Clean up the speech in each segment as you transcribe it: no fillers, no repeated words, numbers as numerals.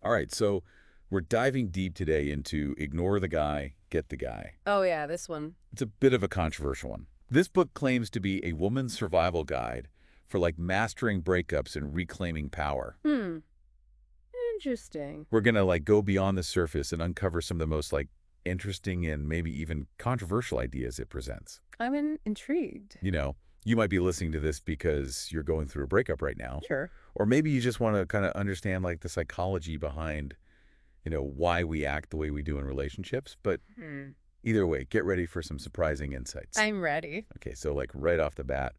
All right, so we're diving deep today into Ignore the Guy, Get the Guy. Oh, yeah, this one. It's a bit of a controversial one. This book claims to be a woman's survival guide for like mastering breakups and reclaiming power. Interesting. We're going to like go beyond the surface and uncover some of the most like interesting and maybe even controversial ideas it presents. I'm intrigued. You might be listening to this because you're going through a breakup right now. Sure. Or maybe you just want to kind of understand like the psychology behind, why we act the way we do in relationships. But either way, get ready for some surprising insights. I'm ready. Okay, so like right off the bat,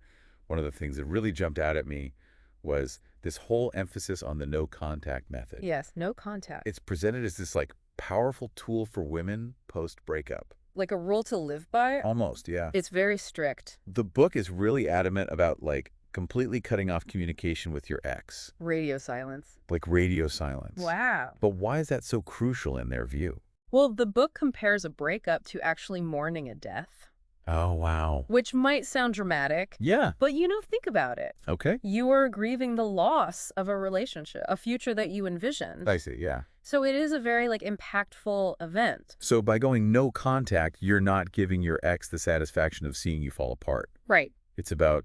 one of the things that really jumped out at me was this whole emphasis on the no contact method. Yes, no contact. It's presented as this like powerful tool for women post-breakup. Like a rule to live by? Almost, yeah. It's very strict. The book is really adamant about like completely cutting off communication with your ex. Radio silence. Like radio silence. Wow. But why is that so crucial in their view? Well, the book compares a breakup to actually mourning a death, Oh, wow. which might sound dramatic, Yeah. but think about it. Okay. You are grieving the loss of a relationship, a future that you envisioned. I see, yeah. So it is a very impactful event. So by going no contact, you're not giving your ex the satisfaction of seeing you fall apart. Right. It's about,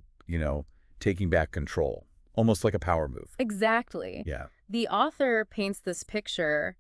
taking back control, almost like a power move. Exactly. Yeah. The author paints this picture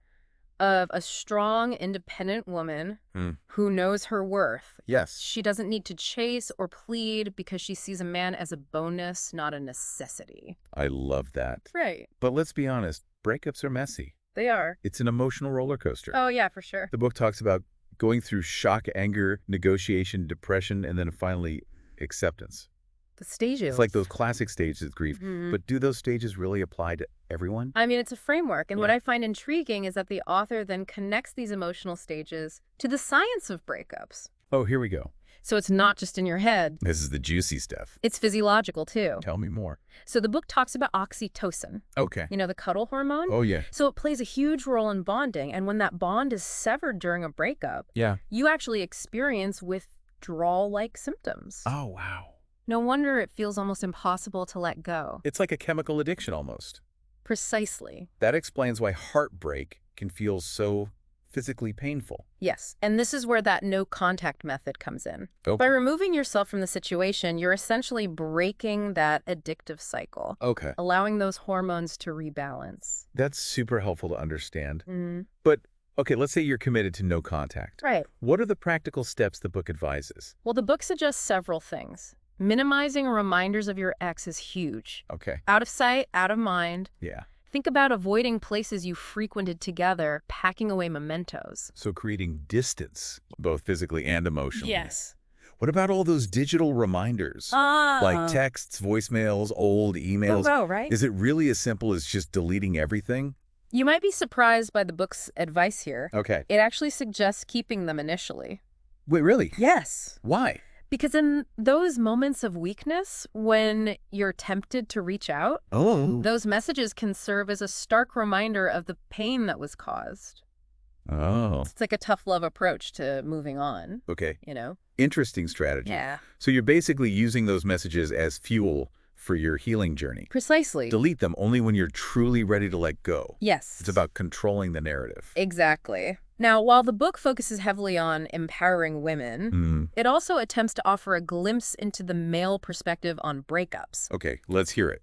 of a strong, independent woman who knows her worth. Yes. She doesn't need to chase or plead because she sees a man as a bonus, not a necessity. I love that. Right. But let's be honest, breakups are messy. They are. It's an emotional roller coaster. Oh, yeah, for sure. The book talks about going through shock, anger, negotiation, depression, and then finally acceptance. The stages. It's like those classic stages of grief. Mhm. But do those stages really apply to everyone? I mean, it's a framework. And what Yeah. I find intriguing is that the author then connects these emotional stages to the science of breakups. Oh, here we go. So it's not just in your head. This is the juicy stuff. It's physiological, too. Tell me more. So the book talks about oxytocin, Okay. the cuddle hormone. Oh, yeah. So it plays a huge role in bonding. And when that bond is severed during a breakup, Yeah. you actually experience withdrawal-like symptoms. Oh, wow. No wonder it feels almost impossible to let go. It's like a chemical addiction almost. Precisely. That explains why heartbreak can feel so physically painful. Yes. And this is where that no contact method comes in. Oh. By removing yourself from the situation, you're essentially breaking that addictive cycle, Okay. allowing those hormones to rebalance. That's super helpful to understand. Mm-hmm. But, okay, let's say you're committed to no contact. Right. What are the practical steps the book advises? Well, the book suggests several things. Minimizing reminders of your ex is huge. Okay. Out of sight, out of mind. Yeah. Think about avoiding places you frequented together, packing away mementos. So creating distance, both physically and emotionally. Yes. What about all those digital reminders? Like texts, voicemails, old emails? Oh, right. Is it really as simple as just deleting everything? You might be surprised by the book's advice here. Okay. It actually suggests keeping them initially. Wait, really? Yes. Why? Because in those moments of weakness, when you're tempted to reach out, Oh. those messages can serve as a stark reminder of the pain that was caused. Oh. It's like a tough love approach to moving on, Okay. you Interesting strategy. Yeah. So you're basically using those messages as fuel for your healing journey. Precisely. Delete them only when you're truly ready to let go. Yes. It's about controlling the narrative. Exactly. Now, while the book focuses heavily on empowering women, it also attempts to offer a glimpse into the male perspective on breakups. Okay, let's hear it.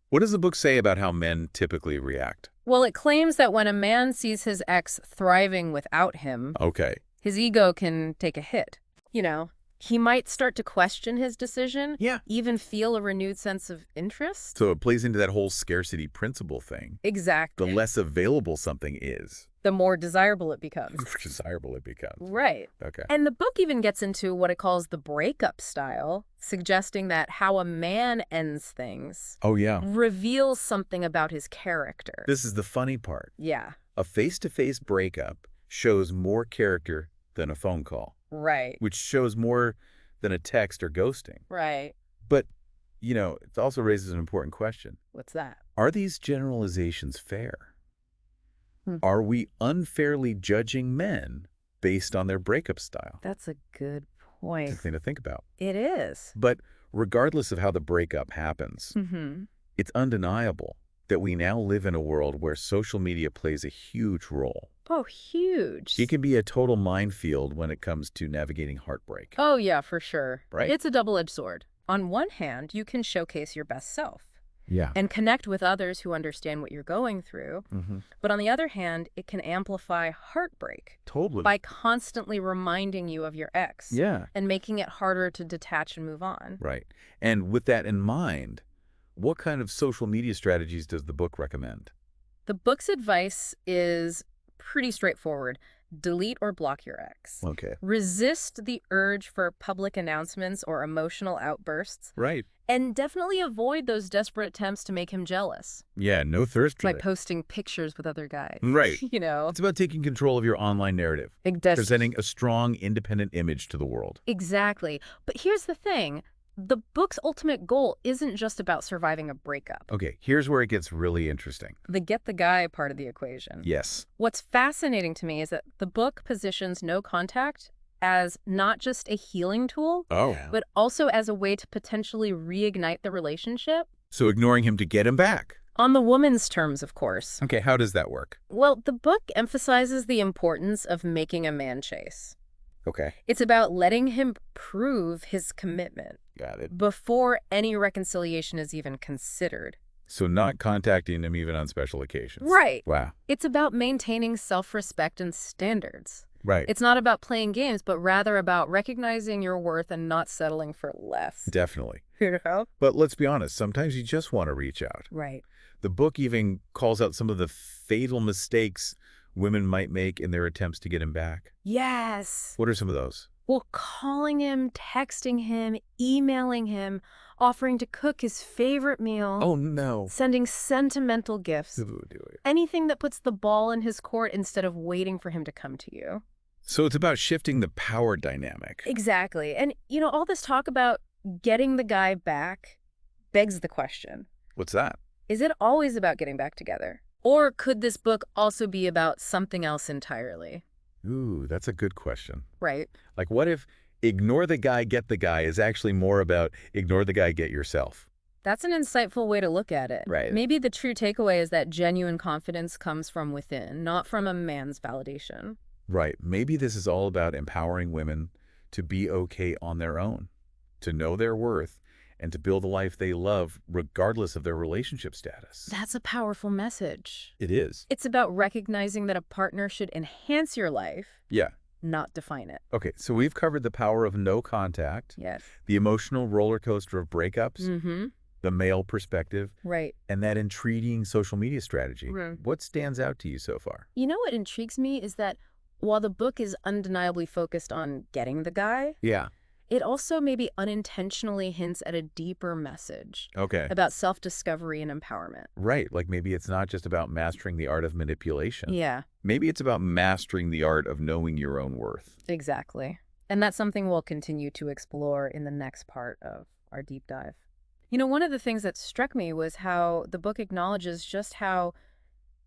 What does the book say about how men typically react? Well, it claims that when a man sees his ex thriving without him, Okay. his ego can take a hit. He might start to question his decision, Yeah. even feel a renewed sense of interest. So it plays into that whole scarcity principle thing. The Exactly. less available something is, The more desirable it becomes. the more desirable it becomes. Right. Okay. And the book even gets into what it calls the breakup style, suggesting that how a man ends things Oh, yeah. reveals something about his character. This is the funny part. Yeah, A face-to-face breakup shows more character than a phone call, right, which shows more than a text or ghosting. right. But, it also raises an important question. What's that? Are these generalizations fair? Hmm. Are we unfairly judging men based on their breakup style? That's a good It's a point. thing to think about. It is. But regardless of how the breakup happens, Mm-hmm. it's undeniable that we now live in a world where social media plays a huge role. Oh, huge. It can be a total minefield when it comes to navigating heartbreak. Oh, yeah, for sure. Right. It's a double-edged sword. On one hand, you can showcase your best self Yeah. and connect with others who understand what you're going through. But on the other hand, it can amplify heartbreak Totally. by constantly reminding you of your ex Yeah. and making it harder to detach and move on. Right. And with that in mind, what kind of social media strategies does the book recommend? The book's advice is pretty straightforward. Delete or block your ex. Okay. Resist the urge for public announcements or emotional outbursts. Right. And definitely avoid those desperate attempts to make him jealous Yeah, no thirst by trap. posting pictures with other guys. Right. You know? It's about taking control of your online narrative, presenting a strong, independent image to the world. Exactly. But here's the thing. The book's ultimate goal isn't just about surviving a breakup. Okay, here's where it gets really interesting. The get the guy part of the equation. Yes. What's fascinating to me is that the book positions no contact as not just a healing tool, but also as a way to potentially reignite the relationship. So ignoring him to get him back. On the woman's terms, of course. Okay, how does that work? Well, the book emphasizes the importance of making a man chase. Okay. It's about letting him prove his commitment Got it. before any reconciliation is even considered. So not contacting him even on special occasions. Right. Wow. It's about maintaining self-respect and standards. Right. It's not about playing games, but rather about recognizing your worth and not settling for less. Definitely. You know? But let's be honest, sometimes you just want to reach out. Right. The book even calls out some of the fatal mistakes women might make in their attempts to get him back. Yes. What are some of those? Well, calling him, texting him, emailing him, offering to cook his favorite meal. Oh, no. Sending sentimental gifts. Who would do it? Anything that puts the ball in his court instead of waiting for him to come to you. So it's about shifting the power dynamic. Exactly. And, all this talk about getting the guy back begs the question. What's that? Is it always about getting back together? Or could this book also be about something else entirely? Ooh, that's a good question. Right. Like, what if ignore the guy, get the guy is actually more about ignore the guy, get yourself? That's an insightful way to look at it. Right. Maybe the true takeaway is that genuine confidence comes from within, not from a man's validation. Right. Maybe this is all about empowering women to be okay on their own, to know their worth, and to build a life they love regardless of their relationship status. That's a powerful message. It is. It's about recognizing that a partner should enhance your life, Yeah. not define it. Okay, so we've covered the power of no contact, Yes. the emotional roller coaster of breakups, Mm-hmm. the male perspective, Right. and that intriguing social media strategy. Right. What stands out to you so far? You know what intrigues me is that while the book is undeniably focused on getting the guy, Yeah. it also maybe unintentionally hints at a deeper message Okay. about self-discovery and empowerment. Right, like maybe it's not just about mastering the art of manipulation. Yeah, Maybe it's about mastering the art of knowing your own worth. exactly. And that's something we'll continue to explore in the next part of our deep dive. One of the things that struck me was how the book acknowledges just how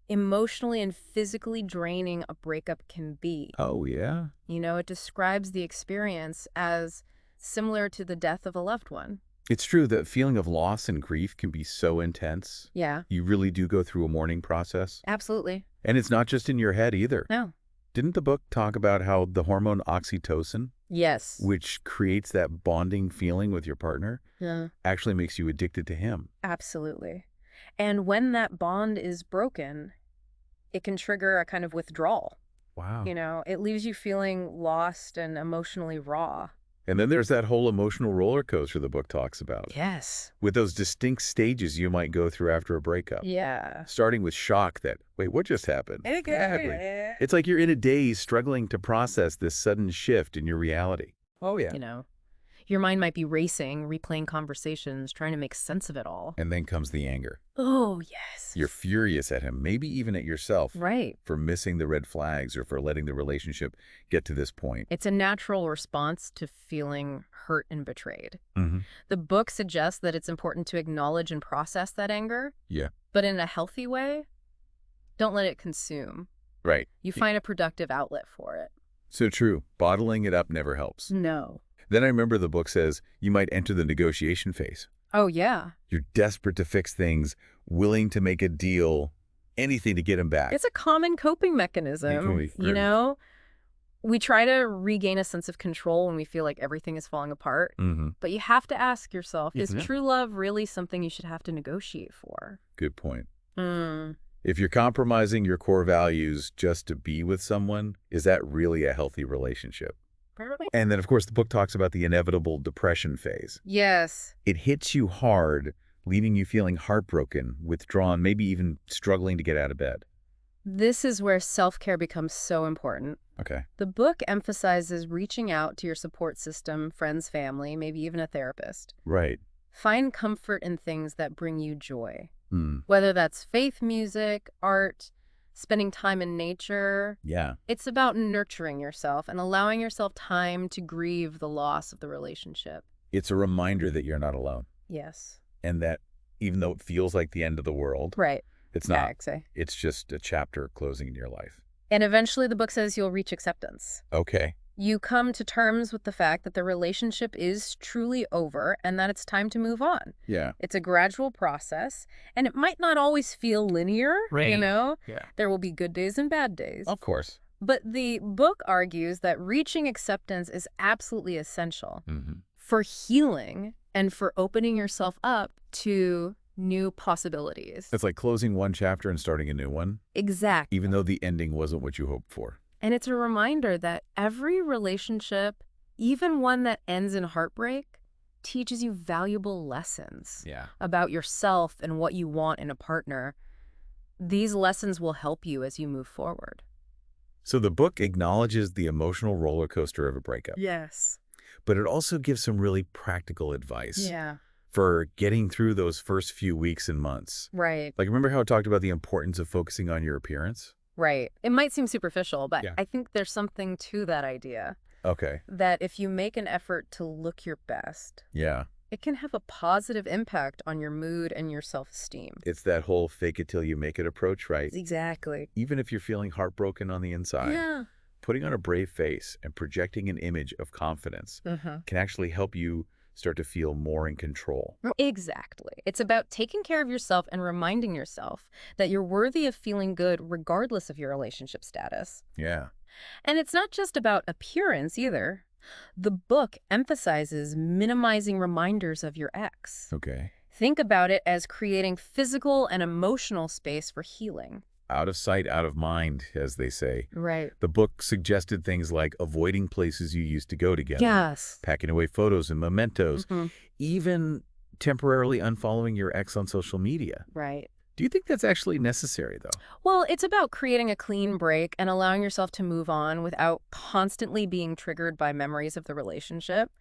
emotionally and physically draining a breakup can be. Oh, yeah? It describes the experience as similar to the death of a loved one. It's true that feeling of loss and grief can be so intense. Yeah, You really do go through a mourning process. absolutely. And it's not just in your head either. No. Didn't the book talk about how the hormone oxytocin, Yes. which creates that bonding feeling with your partner, Yeah, actually makes you addicted to him? absolutely. And when that bond is broken, it can trigger a kind of withdrawal. Wow. It leaves you feeling lost and emotionally raw. And then there's that whole emotional roller coaster the book talks about, Yes. with those distinct stages you might go through after a breakup. Yeah. Starting with shock that, wait, what just happened? Exactly. It's like you're in a daze struggling to process this sudden shift in your reality. Oh, yeah. Your mind might be racing, replaying conversations, trying to make sense of it all. And then comes the anger. Oh, yes. You're furious at him, maybe even at yourself, Right. for missing the red flags or for letting the relationship get to this point. It's a natural response to feeling hurt and betrayed. Mm-hmm. The book suggests that it's important to acknowledge and process that anger, Yeah. but in a healthy way. Don't let it consume. Right. You find a productive outlet for it. So true. Bottling it up never helps. No. Then I remember the book says you might enter the negotiation phase. Oh, yeah. You're desperate to fix things, willing to make a deal, anything to get him back. It's a common coping mechanism, you know? We try to regain a sense of control when we feel like everything is falling apart. Mm-hmm. But you have to ask yourself, is Yeah. true love really something you should have to negotiate for? Good point. Mm. If you're compromising your core values just to be with someone, is that really a healthy relationship? Probably. And then, of course, the book talks about the inevitable depression phase. Yes. It hits you hard, leaving you feeling heartbroken, withdrawn, maybe even struggling to get out of bed. This is where self-care becomes so important. Okay. The book emphasizes reaching out to your support system, friends, family, maybe even a therapist. Right. Find comfort in things that bring you joy. Hmm. Whether that's faith music, art, spending time in nature. Yeah. It's about nurturing yourself and allowing yourself time to grieve the loss of the relationship. It's a reminder that you're not alone, Yes. and that even though it feels like the end of the world, Right. it's Yeah, not. exactly. It's just a chapter closing in your life. And eventually the book says you'll reach acceptance. Okay. You come to terms with the fact that the relationship is truly over and that it's time to move on. Yeah. It's a gradual process, and it might not always feel linear, you Right. know? Yeah. There will be good days and bad days. Of course. But the book argues that reaching acceptance is absolutely essential Mm-hmm. for healing and for opening yourself up to new possibilities. It's like closing one chapter and starting a new one, Exactly. even though the ending wasn't what you hoped for. And it's a reminder that every relationship, even one that ends in heartbreak, teaches you valuable lessons Yeah. about yourself and what you want in a partner. These lessons will help you as you move forward. So the book acknowledges the emotional roller coaster of a breakup, Yes. but it also gives some really practical advice Yeah. for getting through those first few weeks and months. Right. Like, remember how I talked about the importance of focusing on your appearance? Right. It might seem superficial, but Yeah. I think there's something to that idea. Okay. That if you make an effort to look your best, Yeah. it can have a positive impact on your mood and your self-esteem. It's that whole fake it till you make it approach, right? Exactly. Even if you're feeling heartbroken on the inside, Yeah. putting on a brave face and projecting an image of confidence can actually help you start to feel more in control. Exactly. It's about taking care of yourself and reminding yourself that you're worthy of feeling good regardless of your relationship status. Yeah. And it's not just about appearance either. The book emphasizes minimizing reminders of your ex. Okay. Think about it as creating physical and emotional space for healing. Out of sight, out of mind, as they say. Right. The book suggested things like avoiding places you used to go together, Yes. packing away photos and mementos, Mhm. even temporarily unfollowing your ex on social media. Right. Do you think that's actually necessary, though? Well, it's about creating a clean break and allowing yourself to move on without constantly being triggered by memories of the relationship.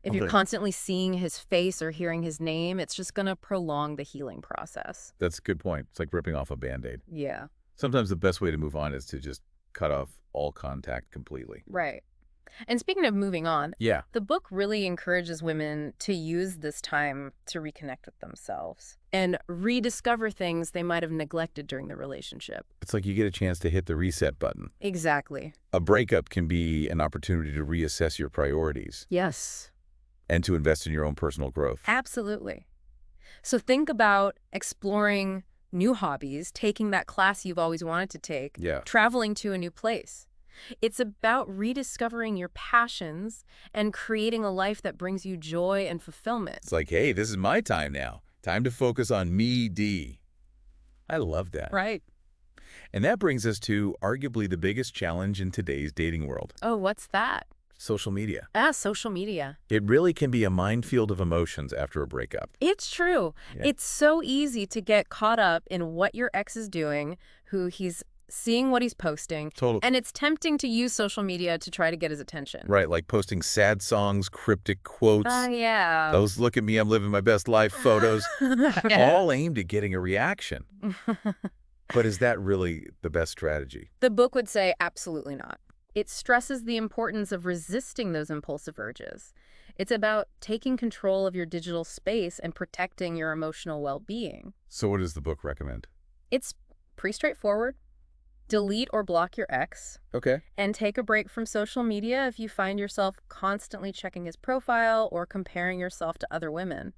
If you're Okay. constantly seeing his face or hearing his name, it's just going to prolong the healing process. That's a good point. It's like ripping off a Band-Aid. Yeah. Sometimes the best way to move on is to just cut off all contact completely. Right. And speaking of moving on, Yeah. the book really encourages women to use this time to reconnect with themselves and rediscover things they might have neglected during the relationship. It's like you get a chance to hit the reset button. Exactly. A breakup can be an opportunity to reassess your priorities Yes. and to invest in your own personal growth. Absolutely. So think about exploring new hobbies, taking that class you've always wanted to take, Yeah. traveling to a new place. It's about rediscovering your passions and creating a life that brings you joy and fulfillment. It's like, hey, this is my time now. Time to focus on me, D. I love that. Right. And that brings us to arguably the biggest challenge in today's dating world, Oh, what's that? social media. Social media. It really can be a minefield of emotions after a breakup. It's true. Yeah. It's so easy to get caught up in what your ex is doing, who he's seeing what he's posting. Total. And it's tempting to use social media to try to get his attention. Right, like posting sad songs, cryptic quotes, Yeah. those look at me, I'm living my best life photos, all aimed at getting a reaction. But is that really the best strategy? The book would say absolutely not. It stresses the importance of resisting those impulsive urges. It's about taking control of your digital space and protecting your emotional well-being. So what does the book recommend? It's pretty straightforward. Delete or block your ex, Okay. and take a break from social media if you find yourself constantly checking his profile or comparing yourself to other women.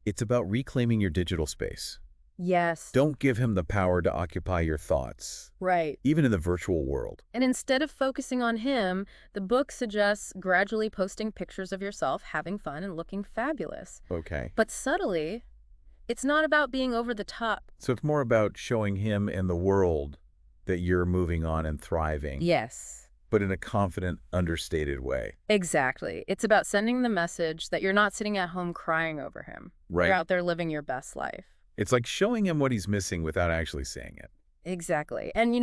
It's about reclaiming your digital space. Yes. Don't give him the power to occupy your thoughts, Right. even in the virtual world. And instead of focusing on him, the book suggests gradually posting pictures of yourself having fun and looking fabulous. Okay. But subtly, it's not about being over the top. So it's more about showing him and the world that you're moving on and thriving, Yes. but in a confident, understated way. Exactly. It's about sending the message that you're not sitting at home crying over him. Right. You're out there living your best life. It's like showing him what he's missing without actually saying it. Exactly. And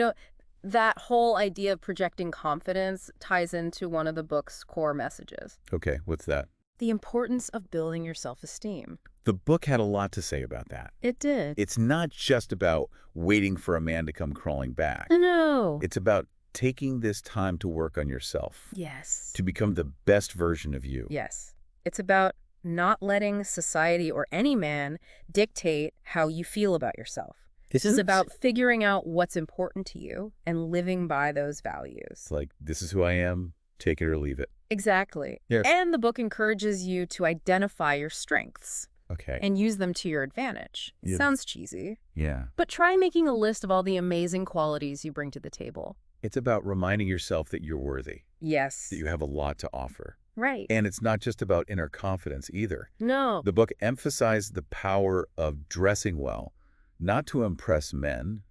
that whole idea of projecting confidence ties into one of the book's core messages. Okay, what's that? The importance of building your self-esteem. The book had a lot to say about that. It did. It's not just about waiting for a man to come crawling back. No. It's about taking this time to work on yourself, Yes. to become the best version of you. Yes. It's about not letting society or any man dictate how you feel about yourself. This is about figuring out what's important to you and living by those values. It's like, this is who I am, take it or leave it. Exactly. Yeah. And the book encourages you to identify your strengths Okay. and use them to your advantage. Yeah. Sounds cheesy, Yeah. but try making a list of all the amazing qualities you bring to the table. It's about reminding yourself that you're worthy, Yes. that you have a lot to offer. Right. And it's not just about inner confidence either. No. The book emphasized the power of dressing well, not to impress men,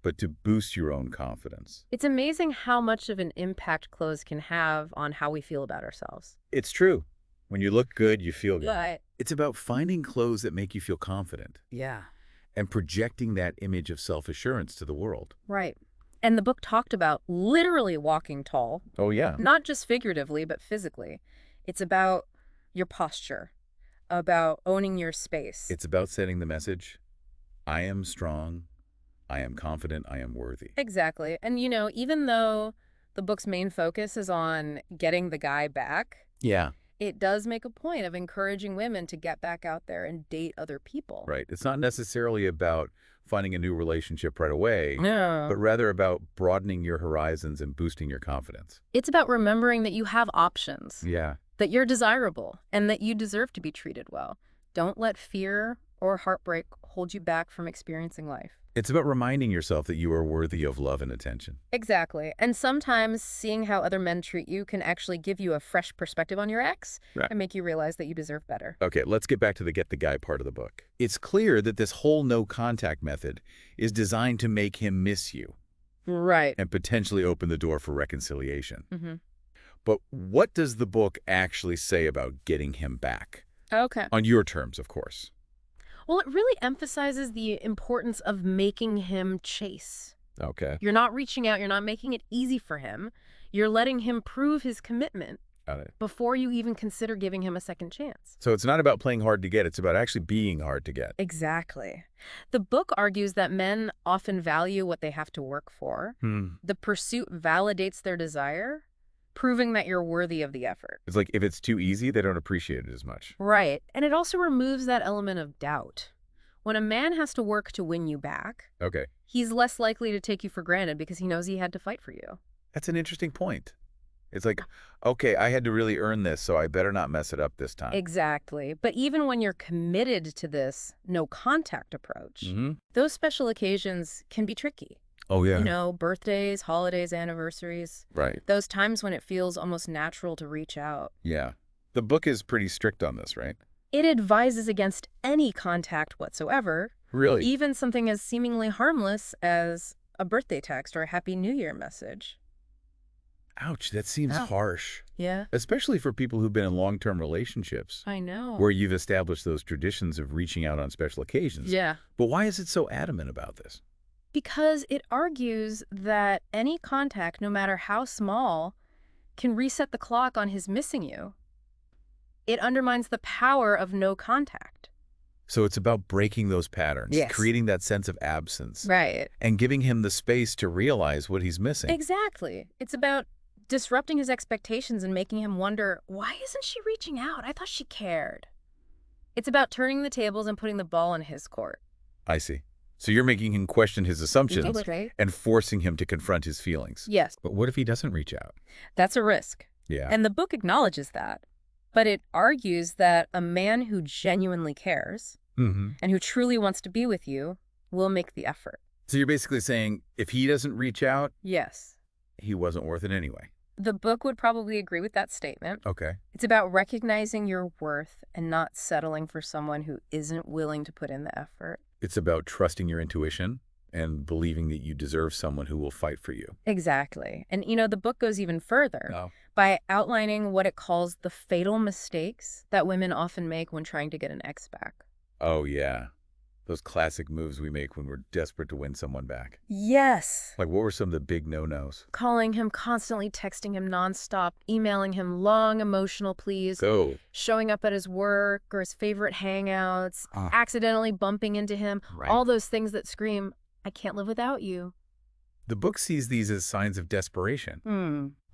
but to boost your own confidence. It's amazing how much of an impact clothes can have on how we feel about ourselves. It's true. When you look good, you feel good. Right. It's about finding clothes that make you feel confident Yeah. and projecting that image of self-assurance to the world. Right. And the book talked about literally walking tall, Oh, yeah. not just figuratively, but physically. It's about your posture, about owning your space. It's about setting the message, I am strong, I am confident, I am worthy. Exactly. And, even though the book's main focus is on getting the guy back, Yeah. it does make a point of encouraging women to get back out there and date other people. Right. It's not necessarily about finding a new relationship right away, No. but rather about broadening your horizons and boosting your confidence. It's about remembering that you have options, Yeah. that you're desirable, and that you deserve to be treated well. Don't let fear or heartbreak hold you back from experiencing life. It's about reminding yourself that you are worthy of love and attention. Exactly. And sometimes seeing how other men treat you can actually give you a fresh perspective on your ex and make you realize that you deserve better. Okay, let's get back to the get the guy part of the book. It's clear that this whole no contact method is designed to make him miss you Right. and potentially open the door for reconciliation. Mm-hmm. But what does the book actually say about getting him back? Okay. On your terms, of course. Well, it really emphasizes the importance of making him chase. Okay. You're not reaching out. You're not making it easy for him. You're letting him prove his commitment Got it. before you even consider giving him a second chance. So it's not about playing hard to get. It's about actually being hard to get. Exactly. The book argues that men often value what they have to work for. The pursuit validates their desire, proving that you're worthy of the effort. It's like if it's too easy, they don't appreciate it as much. Right. And it also removes that element of doubt. When a man has to work to win you back, Okay. he's less likely to take you for granted because he knows he had to fight for you. That's an interesting point. It's like, okay, I had to really earn this, so I better not mess it up this time. Exactly. But even when you're committed to this no contact approach, those special occasions can be tricky. Oh, yeah. Birthdays, holidays, anniversaries, Right. those times when it feels almost natural to reach out. Yeah. The book is pretty strict on this, right? It advises against any contact whatsoever, Really? even something as seemingly harmless as a birthday text or a Happy New Year message. Ouch, that seems Ow. harsh. Yeah, Especially for people who've been in long-term relationships, I know. where you've established those traditions of reaching out on special occasions. Yeah. But why is it so adamant about this? Because it argues that any contact, no matter how small, can reset the clock on his missing you. It undermines the power of no contact. So it's about breaking those patterns, Yes. creating that sense of absence, Right. and giving him the space to realize what he's missing. Exactly. It's about disrupting his expectations and making him wonder, why isn't she reaching out? I thought she cared. It's about turning the tables and putting the ball in his court. I see. So you're making him question his assumptions Right. and forcing him to confront his feelings. Yes, But what if he doesn't reach out? that's a risk. Yeah. And the book acknowledges that. But it argues that a man who genuinely cares Mm-hmm. and who truly wants to be with you will make the effort. So you're basically saying if he doesn't reach out, Yes. he wasn't worth it anyway. The book would probably agree with that statement. Okay. It's about recognizing your worth and not settling for someone who isn't willing to put in the effort. It's about trusting your intuition and believing that you deserve someone who will fight for you. Exactly. And, the book goes even further Oh. by outlining what it calls the fatal mistakes that women often make when trying to get an ex back. Oh, yeah. Those classic moves we make when we're desperate to win someone back. Yes. Like, what were some of the big no-nos? Calling him constantly, texting him nonstop, emailing him long emotional pleas, Oh. showing up at his work or his favorite hangouts, Ah. accidentally bumping into him, Right. all those things that scream, I can't live without you. The book sees these as signs of desperation.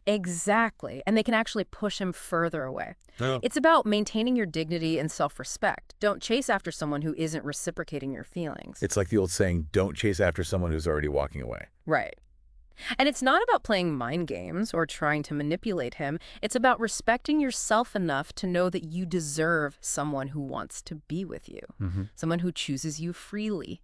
Exactly. And they can actually push him further away. Oh. It's about maintaining your dignity and self-respect. Don't chase after someone who isn't reciprocating your feelings. It's like the old saying, don't chase after someone who's already walking away. Right. And it's not about playing mind games or trying to manipulate him. It's about respecting yourself enough to know that you deserve someone who wants to be with you, someone who chooses you freely.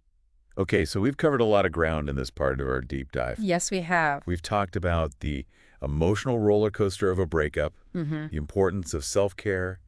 Okay, so we've covered a lot of ground in this part of our deep dive. Yes, we have. We've talked about the emotional roller coaster of a breakup, the importance of self-care,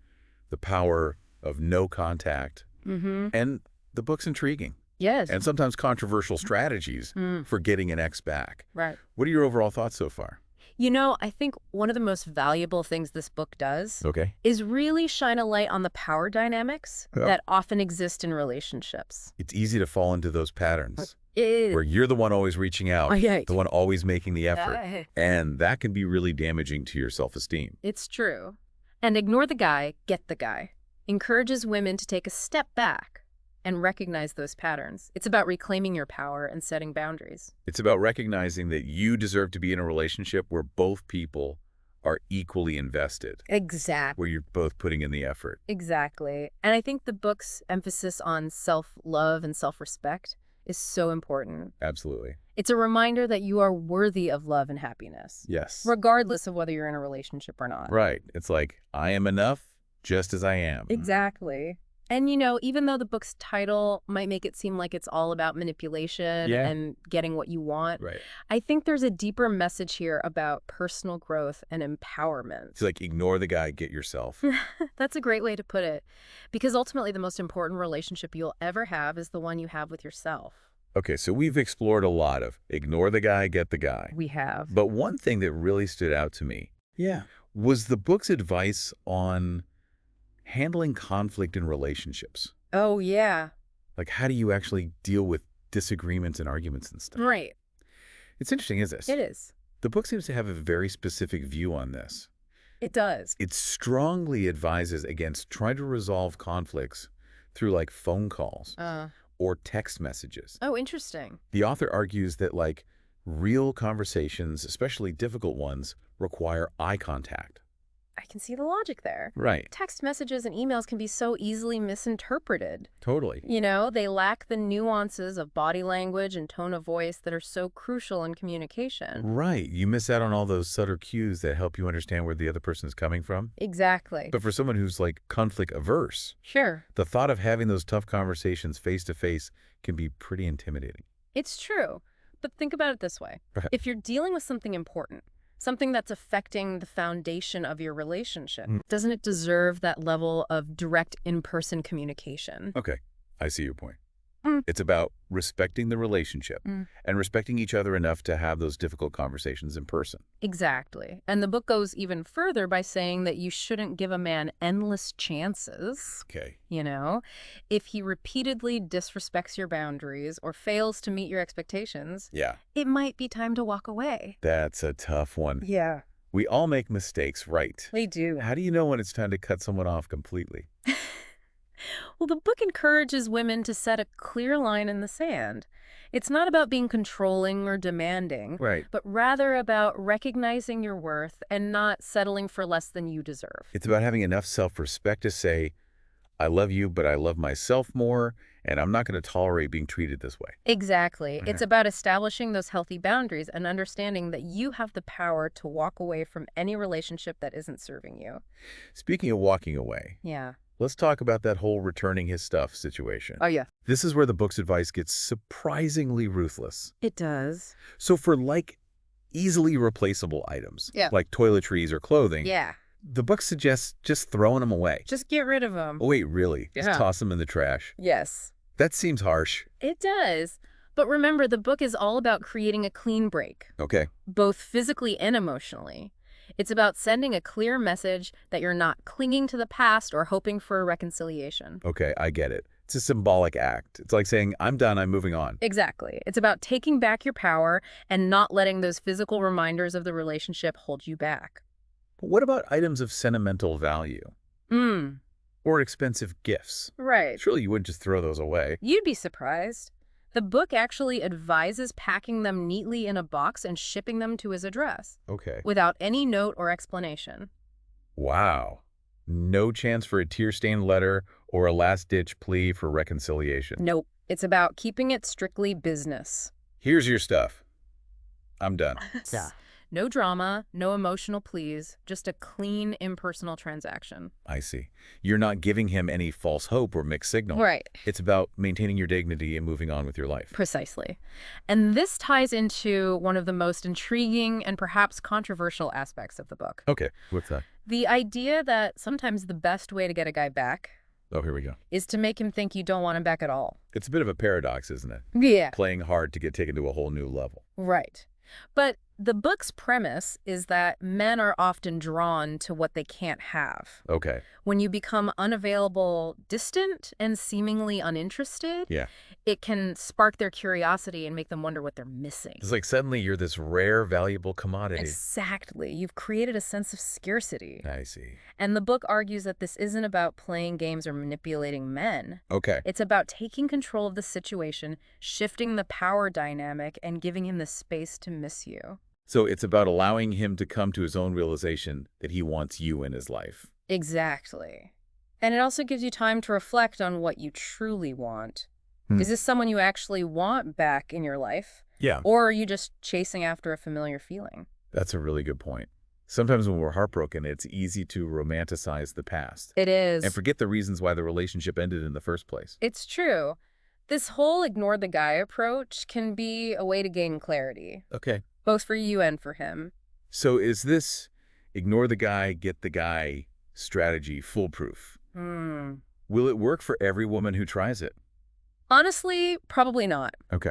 the power of no contact, and the book's intriguing Yes. and sometimes controversial strategies for getting an ex back. Right. What are your overall thoughts so far? I think one of the most valuable things this book does Okay. is really shine a light on the power dynamics Yeah. that often exist in relationships. It's easy to fall into those patterns It where you're the one always reaching out, the one always making the effort, and that can be really damaging to your self-esteem. It's true. And Ignore the Guy, Get the Guy encourages women to take a step back and recognize those patterns. It's about reclaiming your power and setting boundaries. It's about recognizing that you deserve to be in a relationship where both people are equally invested, Exactly. where you're both putting in the effort. Exactly. And I think the book's emphasis on self-love and self-respect is so important. Absolutely. It's a reminder that you are worthy of love and happiness, Yes. regardless of whether you're in a relationship or not. Right. It's like, I am enough just as I am. Exactly. And, even though the book's title might make it seem like it's all about manipulation and getting what you want, Right. I think there's a deeper message here about personal growth and empowerment. It's like, ignore the guy, get yourself. That's a great way to put it. Because ultimately, the most important relationship you'll ever have is the one you have with yourself. Okay, so we've explored a lot of ignore the guy, get the guy. We have. But one thing that really stood out to me was the book's advice on handling conflict in relationships. Oh, yeah. Like, how do you actually deal with disagreements and arguments and stuff? Right. It's interesting, isn't it? It is. The book seems to have a very specific view on this. It does. It strongly advises against trying to resolve conflicts through, like, phone calls or text messages. Oh, interesting. The author argues that, like, real conversations, especially difficult ones, require eye contact. I can see the logic there. Right. Text messages and emails can be so easily misinterpreted. Totally. They lack the nuances of body language and tone of voice that are so crucial in communication. Right. You miss out on all those subtle cues that help you understand where the other person is coming from. Exactly. But for someone who's, like, conflict averse, Sure. the thought of having those tough conversations face to face can be pretty intimidating. It's true. But think about it this way. Right. If you're dealing with something important, something that's affecting the foundation of your relationship, doesn't it deserve that level of direct in-person communication? Okay. I see your point. It's about respecting the relationship and respecting each other enough to have those difficult conversations in person. Exactly. And the book goes even further by saying that you shouldn't give a man endless chances. Okay. If he repeatedly disrespects your boundaries or fails to meet your expectations, Yeah. it might be time to walk away. That's a tough one. Yeah. We all make mistakes, right? We do. How do you know when it's time to cut someone off completely? Well, the book encourages women to set a clear line in the sand. It's not about being controlling or demanding, Right. but rather about recognizing your worth and not settling for less than you deserve. It's about having enough self-respect to say, I love you, but I love myself more, And I'm not going to tolerate being treated this way. Exactly. Mhm. It's about establishing those healthy boundaries and understanding that you have the power to walk away from any relationship that isn't serving you. Speaking of walking away, Yeah. let's talk about that whole returning his stuff situation. Oh, yeah. This is where the book's advice gets surprisingly ruthless. It does. So for easily replaceable items, Yeah. like toiletries or clothing, Yeah. the book suggests just throwing them away. Just get rid of them. Oh, wait, really? Yeah. Just toss them in the trash? Yes. That seems harsh. It does. But remember, the book is all about creating a clean break, Okay. both physically and emotionally. It's about sending a clear message that you're not clinging to the past or hoping for a reconciliation. Okay, I get it. It's a symbolic act. It's like saying, I'm done, I'm moving on. Exactly. It's about taking back your power and not letting those physical reminders of the relationship hold you back. But what about items of sentimental value? Or expensive gifts? Right. Surely you wouldn't just throw those away. You'd be surprised. The book actually advises packing them neatly in a box and shipping them to his address Okay. without any note or explanation. Wow. No chance for a tear-stained letter or a last-ditch plea for reconciliation. Nope. It's about keeping it strictly business. Here's your stuff. I'm done. Yeah. No drama, no emotional pleas, just a clean, impersonal transaction. I see. You're not giving him any false hope or mixed signal. Right. It's about maintaining your dignity and moving on with your life. Precisely. And this ties into one of the most intriguing and perhaps controversial aspects of the book. Okay, what's that? The idea that sometimes the best way to get a guy back Oh, here we go. is to make him think you don't want him back at all. It's a bit of a paradox, isn't it? Yeah. Playing hard to get taken to a whole new level. Right. But the book's premise is that men are often drawn to what they can't have. Okay. When you become unavailable, distant, and seemingly uninterested, Yeah. it can spark their curiosity and make them wonder what they're missing. It's like suddenly you're this rare, valuable commodity. Exactly. You've created a sense of scarcity. I see. And the book argues that this isn't about playing games or manipulating men. Okay. It's about taking control of the situation, shifting the power dynamic, and giving him the space to miss you. So it's about allowing him to come to his own realization that he wants you in his life. Exactly. And it also gives you time to reflect on what you truly want. Is this someone you actually want back in your life? Yeah. Or are you just chasing after a familiar feeling? That's a really good point. Sometimes when we're heartbroken, it's easy to romanticize the past It is. and forget the reasons why the relationship ended in the first place. It's true. This whole ignore the guy approach can be a way to gain clarity, Okay. both for you and for him. So is this ignore the guy, get the guy strategy foolproof? Will it work for every woman who tries it? Honestly, probably not. Okay.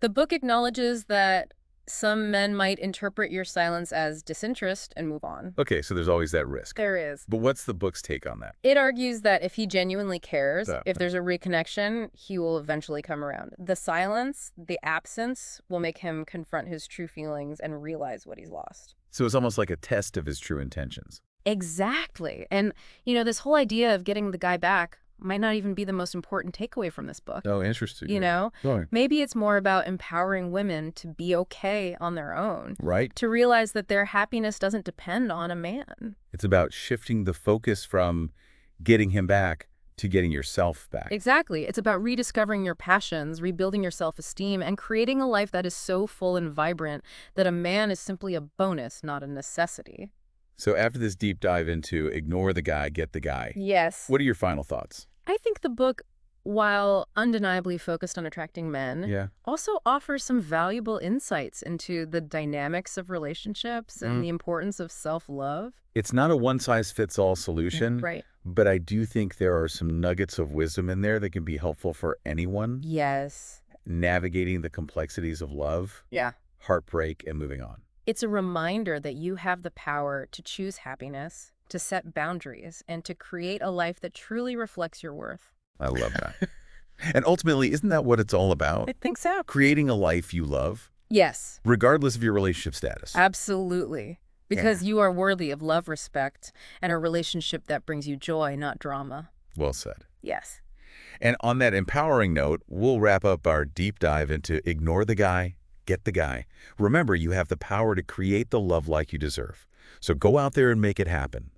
The book acknowledges that some men might interpret your silence as disinterest and move on. Okay, so there's always that risk. There is. But what's the book's take on that? It argues that if he genuinely cares, Yeah. if there's a reconnection, he will eventually come around. The silence, the absence, will make him confront his true feelings and realize what he's lost. So it's almost like a test of his true intentions. Exactly. And, this whole idea of getting the guy back might not even be the most important takeaway from this book. Oh, interesting. Right. Maybe it's more about empowering women to be okay on their own, Right? to realize that their happiness doesn't depend on a man. It's about shifting the focus from getting him back to getting yourself back. Exactly. It's about rediscovering your passions, rebuilding your self-esteem, and creating a life that is so full and vibrant that a man is simply a bonus, not a necessity. So after this deep dive into ignore the guy, get the guy, Yes. what are your final thoughts? I think the book, while undeniably focused on attracting men, Yeah. also offers some valuable insights into the dynamics of relationships and the importance of self-love. It's not a one-size-fits-all solution, Right. but I do think there are some nuggets of wisdom in there that can be helpful for anyone Yes. navigating the complexities of love, Yeah. heartbreak, and moving on. It's a reminder that you have the power to choose happiness, to set boundaries, and to create a life that truly reflects your worth. I love that. And ultimately, isn't that what it's all about? I think so. Creating a life you love, Yes, regardless of your relationship status. absolutely. Because you are worthy of love, respect, and a relationship that brings you joy, not drama. Well said. Yes. And on that empowering note, we'll wrap up our deep dive into ignore the guy, get the guy. Remember, you have the power to create the love like you deserve. So go out there and make it happen.